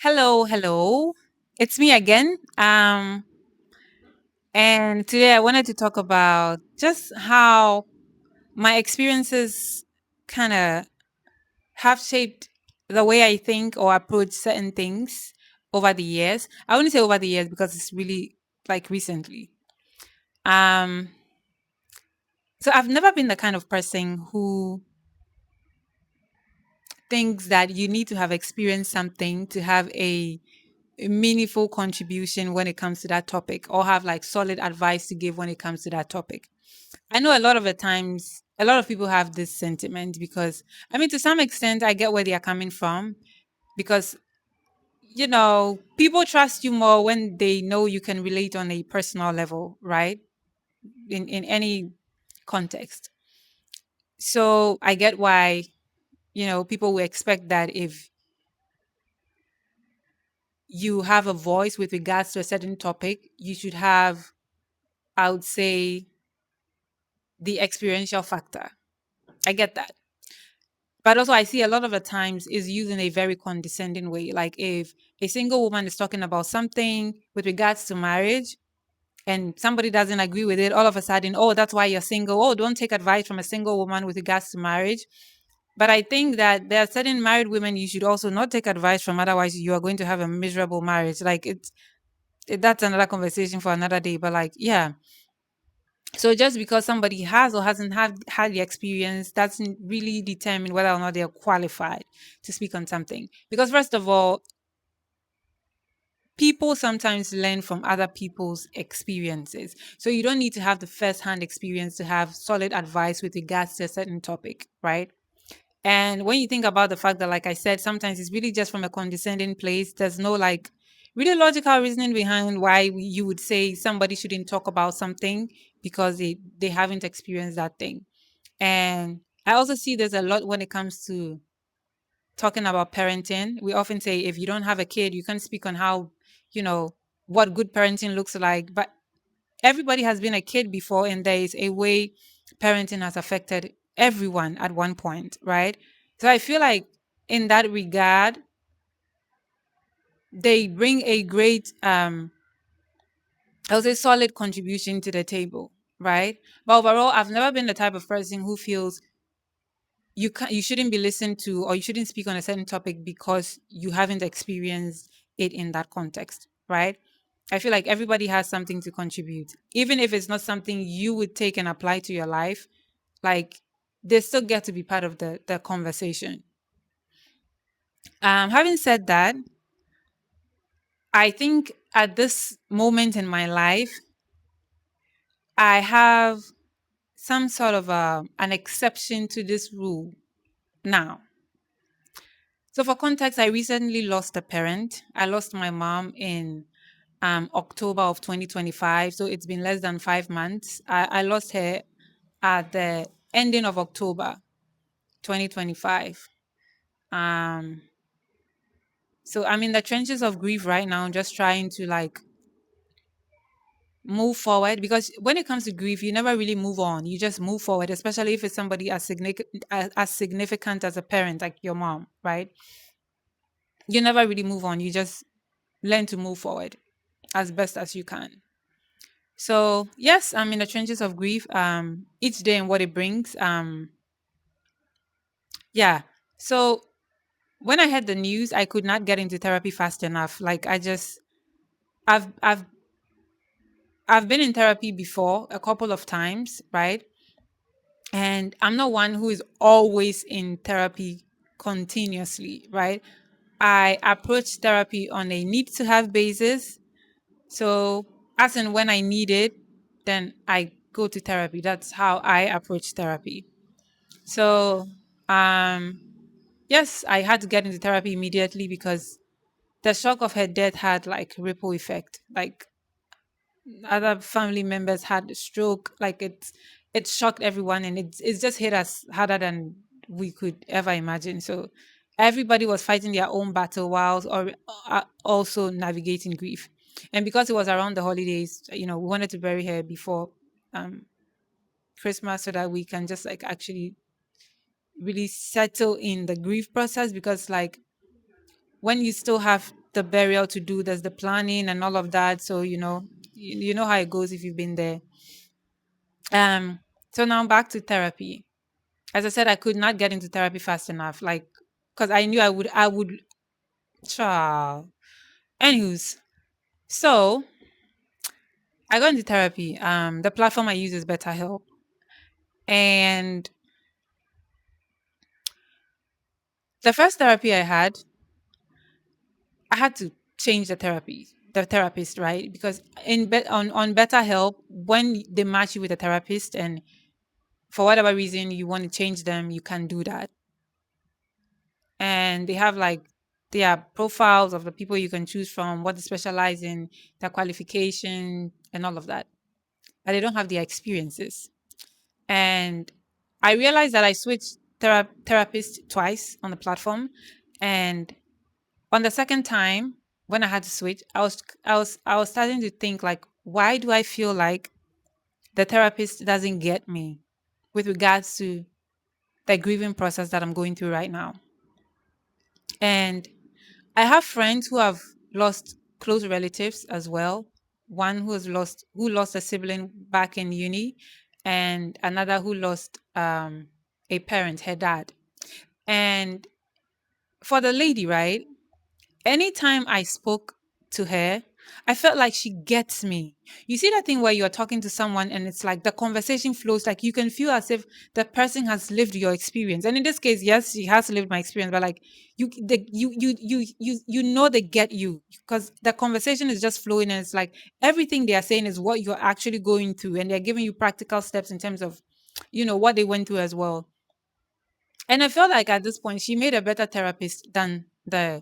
Hello, hello. It's me again. And today I wanted to talk about just how my experiences kind of have shaped the way I think or approach certain things over the years. I wouldn't say over the years because it's really like recently. Um, so I've never been the kind of person who thinks that you need to have experienced something to have a meaningful contribution when it comes to that topic or have like solid advice to give when it comes to that topic. I know a lot of the times, a lot of people have this sentiment because, I mean, to some extent, I get where they are coming from because, people trust you more when they know you can relate on a personal level, right? In any context. So I get why, people will expect that if you have a voice with regards to a certain topic, you should have, I would say, the experiential factor. I get that. But also, I see a lot of the times is used in a very condescending way. Like if a single woman is talking about something with regards to marriage and somebody doesn't agree with it, all of a sudden, oh, that's why you're single. Oh, don't take advice from a single woman with regards to marriage. But I think that there are certain married women you should also not take advice from, otherwise, you are going to have a miserable marriage. Like that's another conversation for another day. But like, yeah, so just because somebody has or hasn't had the experience doesn't really determine whether or not they're qualified to speak on something. Because first of all, people sometimes learn from other people's experiences. So you don't need to have the first-hand experience to have solid advice with regards to a certain topic, right? And when you think about the fact that, like I said, sometimes it's really just from a condescending place, there's no like really logical reasoning behind why you would say somebody shouldn't talk about something because they haven't experienced that thing. And I also see there's a lot when it comes to talking about parenting. We often say if you don't have a kid, you can't speak on how, you know, what good parenting looks like. But everybody has been a kid before, and there is a way parenting has affected everyone at one point, right? So I feel like in that regard, they bring a great, I would say, solid contribution to the table, right? But overall, I've never been the type of person who feels you shouldn't be listened to or you shouldn't speak on a certain topic because you haven't experienced it in that context, right? I feel like everybody has something to contribute, even if it's not something you would take and apply to your life. Like they still get to be part of the conversation. Having said that, I think at this moment in my life, I have some sort of an exception to this rule now. So, for context, I recently lost a parent. I lost my mom in October of 2025. So, it's been less than 5 months. I lost her at the ending of October 2025. Um, so, I'm in the trenches of grief right now, just trying to like move forward because when it comes to grief, you never really move on. You just move forward, especially if it's somebody as significant as a parent, like your mom, right? You never really move on. You just learn to move forward as best as you can. So yes, I'm in the trenches of grief. Each day and what it brings. Yeah. So when I heard the news, I could not get into therapy fast enough. Like I've I've I've been in therapy before a couple of times, right? And I'm not one who is always in therapy continuously, right? I approach therapy on a need to have basis. So, as and when I need it, then I go to therapy. That's how I approach therapy. So, um, yes, I had to get into therapy immediately because the shock of her death had like ripple effect. Like other family members had a stroke. Like it shocked everyone, and it's just hit us harder than we could ever imagine. So everybody was fighting their own battle whilst or also navigating grief. And because it was around the holidays, we wanted to bury her before um Christmas so that we can just like actually really settle in the grief process because like when you still have the burial to do, there's the planning and all of that. So, you know how it goes if you've been there. Um, so now back to therapy. As I said, I could not get into therapy fast enough, like, because I knew I would. Child. Anywho's, so I got into therapy. The platform I use is Betterhelp, and the first therapy I had to change the therapist, right? Because on BetterHelp, when they match you with a therapist, and for whatever reason you want to change them, you can do that. And they have like their profiles of the people you can choose from, what they specialize in, their qualification, and all of that. But they don't have their experiences. And I realized that I switched therapist twice on the platform, and on the second time when I had to switch, I was starting to think like, why do I feel like the therapist doesn't get me with regards to the grieving process that I'm going through right now? And I have friends who have lost close relatives as well. One who lost a sibling back in uni, and another who lost a parent, her dad. And for the lady, right? Anytime I spoke to her, I felt like she gets me. You see that thing where you're talking to someone and it's like the conversation flows, like you can feel as if the person has lived your experience. And in this case, yes, she has lived my experience, but like you know they get you because the conversation is just flowing, and it's like everything they are saying is what you're actually going through, and they're giving you practical steps in terms of what they went through as well. And I felt like at this point she made a better therapist than the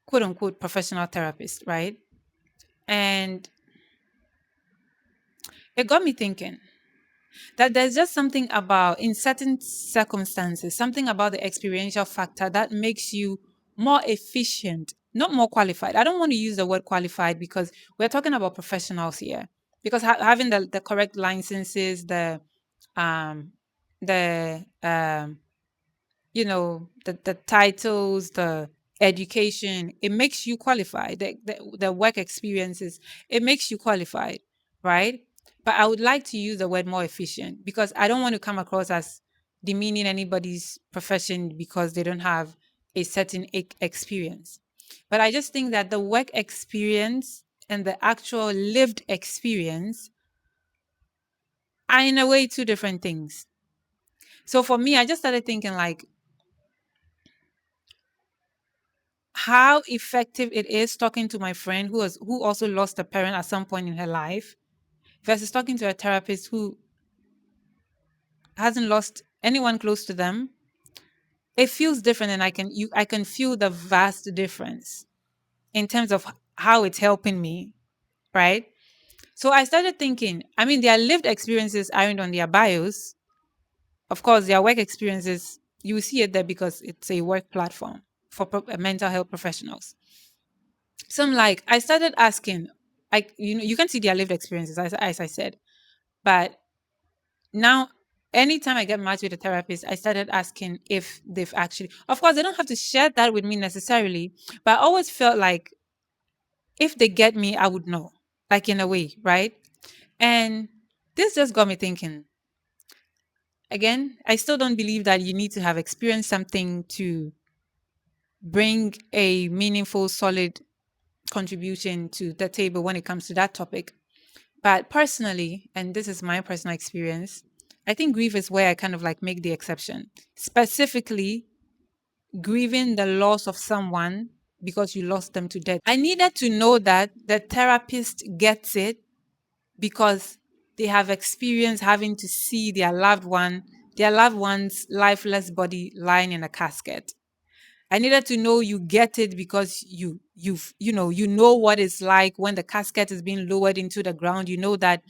quote unquote professional therapist, right? And it got me thinking that there's just something about, in certain circumstances, something about the experiential factor that makes you more efficient, not more qualified. I don't want to use the word qualified because we're talking about professionals here. Because having the correct licenses, um, the the titles, the education, it makes you qualified. The work experiences, it makes you qualified, right? But I would like to use the word more efficient because I don't want to come across as demeaning anybody's profession because they don't have a certain experience. But I just think that the work experience and the actual lived experience are in a way two different things. So for me, I just started thinking like, how effective it is talking to my friend who also lost a parent at some point in her life versus talking to a therapist who hasn't lost anyone close to them. It feels different, and I can feel the vast difference in terms of how it's helping me, right? So I started thinking, I mean, their lived experiences aren't on their bios. Of course, their work experiences, you will see it there because it's a work platform for mental health professionals. So I started asking, you can see their lived experiences, as I said. But now, anytime I get matched with a therapist, I started asking if they've actually, of course, they don't have to share that with me necessarily, but I always felt like if they get me, I would know, like in a way, right? And this just got me thinking. Again, I still don't believe that you need to have experienced something to bring a meaningful, solid contribution to the table when it comes to that topic. But personally, and this is my personal experience, I think grief is where I kind of like make the exception. Specifically, grieving the loss of someone because you lost them to death. I needed to know that the therapist gets it because they have experienced having to see their loved one's lifeless body lying in a casket. I needed to know you get it because you know what it's like when the casket is being lowered into the ground. You know that,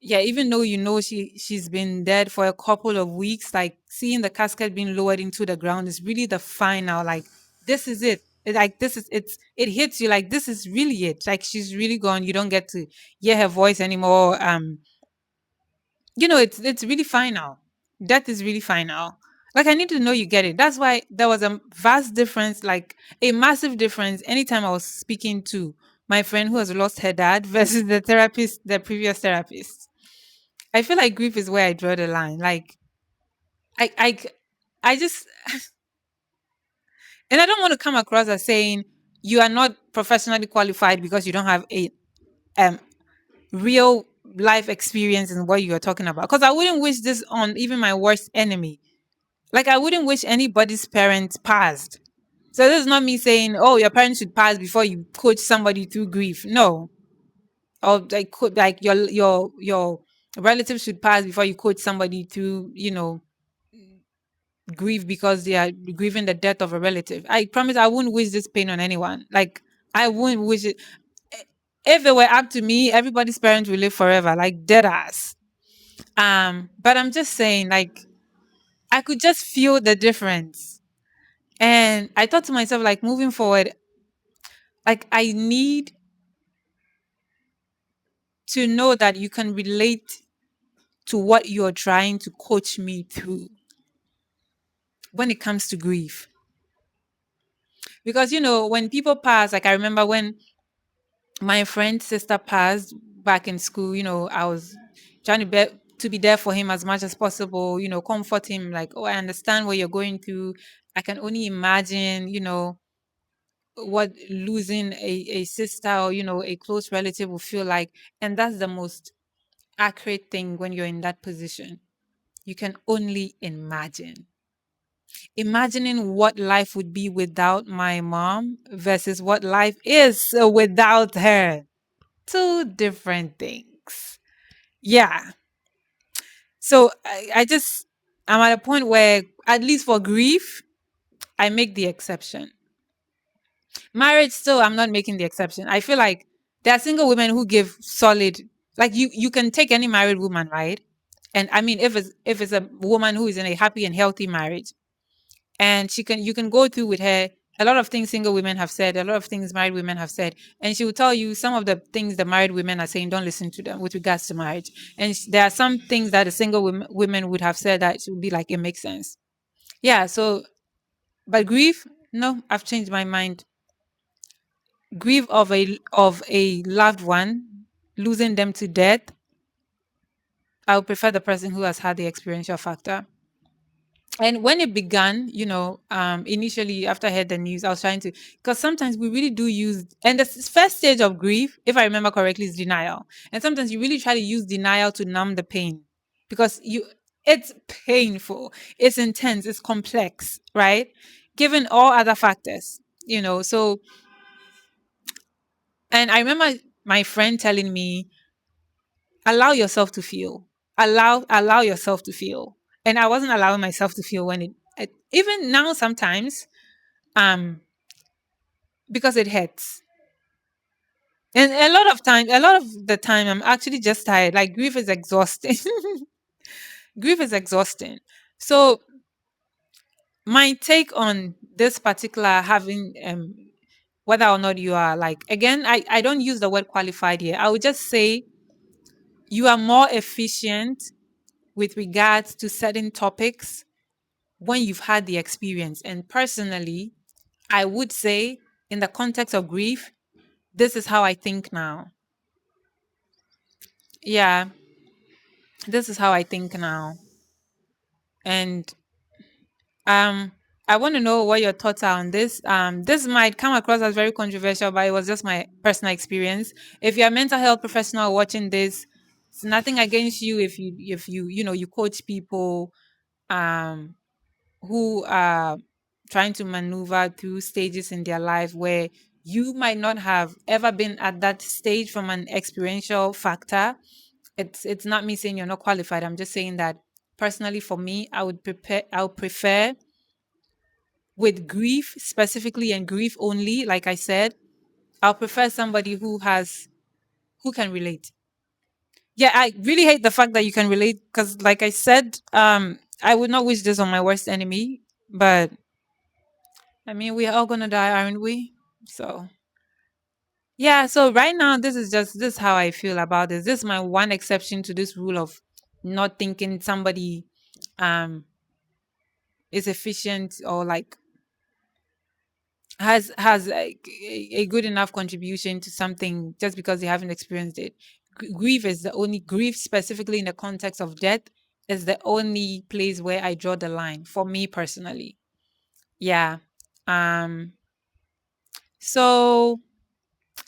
yeah, even though she's been dead for a couple of weeks, like seeing the casket being lowered into the ground is really the final. Like, this is it. It hits you like this is really it. Like, she's really gone. You don't get to hear her voice anymore. It's really final. Death is really final. Like, I need to know you get it. That's why there was a vast difference, like a massive difference, anytime I was speaking to my friend who has lost her dad versus the therapist, the previous therapist. I feel like grief is where I draw the line. Like, I, I, c- I just, and I don't want to come across as saying you are not professionally qualified because you don't have a um real life experience in what you are talking about. Because I wouldn't wish this on even my worst enemy. Like, I wouldn't wish anybody's parents passed. So this is not me saying, oh, your parents should pass before you coach somebody through grief. No. Or like could like your relatives should pass before you coach somebody through, grief because they are grieving the death of a relative. I promise I wouldn't wish this pain on anyone. Like, I wouldn't wish it. If it were up to me, everybody's parents will live forever, like dead ass. But I'm just saying, like, I could just feel the difference. And I thought to myself, like, moving forward, like, I need to know that you can relate to what you're trying to coach me through when it comes to grief. Because, when people pass, like, I remember when my friend's sister passed back in school, I was trying to be there for him as much as possible, comfort him, like, oh, I understand what you're going through. I can only imagine, what losing a sister or, a close relative will feel like. And that's the most accurate thing when you're in that position. You can only imagine. Imagining what life would be without my mom versus what life is without her. Two different things. Yeah. So I'm at a point where, at least for grief, I make the exception. Marriage, still, I'm not making the exception. I feel like there are single women who give solid, like, you can take any married woman, right? And I mean, if it's a woman who is in a happy and healthy marriage, and you can go through with her a lot of things single women have said, a lot of things married women have said, and she will tell you some of the things the married women are saying. Don't listen to them with regards to marriage. And there are some things that the single women would have said that would be like, it makes sense. Yeah. So, but grief, no, I've changed my mind. Grief of a loved one, losing them to death, I would prefer the person who has had the experiential factor. And when it began, initially after I heard the news, I was trying to, because sometimes we really do use, and the first stage of grief, if I remember correctly, is denial. And sometimes you really try to use denial to numb the pain, because it's painful, it's intense, it's complex, right? Given all other factors, so, and I remember my friend telling me, allow yourself to feel, allow yourself to feel. And I wasn't allowing myself to feel when even now sometimes, um because it hurts. And a lot of the time, I'm actually just tired. Like, grief is exhausting. Grief is exhausting. So my take on this particular, having, whether or not you are, like, again, I don't use the word qualified here. I would just say you are more efficient with regards to certain topics when you've had the experience. And personally, I would say, in the context of grief, this is how I think now. Yeah, this is how I think now. And um I want to know what your thoughts are on this. This might come across as very controversial, but it was just my personal experience. If you're a mental health professional watching this, it's nothing against you if you you coach people um who are trying to maneuver through stages in their life where you might not have ever been at that stage from an experiential factor. It's not me saying you're not qualified. I'm just saying that, personally, for me, I would prefer, with grief specifically and grief only, like I said, I'll prefer somebody who can relate. Yeah, I really hate the fact that you can relate, because, like I said, I would not wish this on my worst enemy. But I mean, we're all gonna die, aren't we? So yeah, so right now, this is how I feel about this. This is my one exception to this rule of not thinking somebody um is efficient or like has a good enough contribution to something just because they haven't experienced it. Grief is the only grief specifically in the context of death is the only place where I draw the line for me personally. Yeah. Um so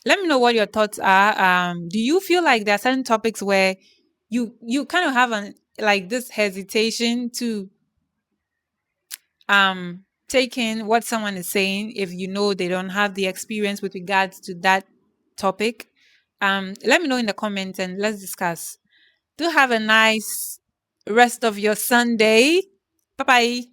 let me know what your thoughts are. Do you feel like there are certain topics where you kind of have an like this hesitation to take in what someone is saying if you know they don't have the experience with regards to that topic? Let me know in the comments and let's discuss. Do have a nice rest of your Sunday. Bye bye.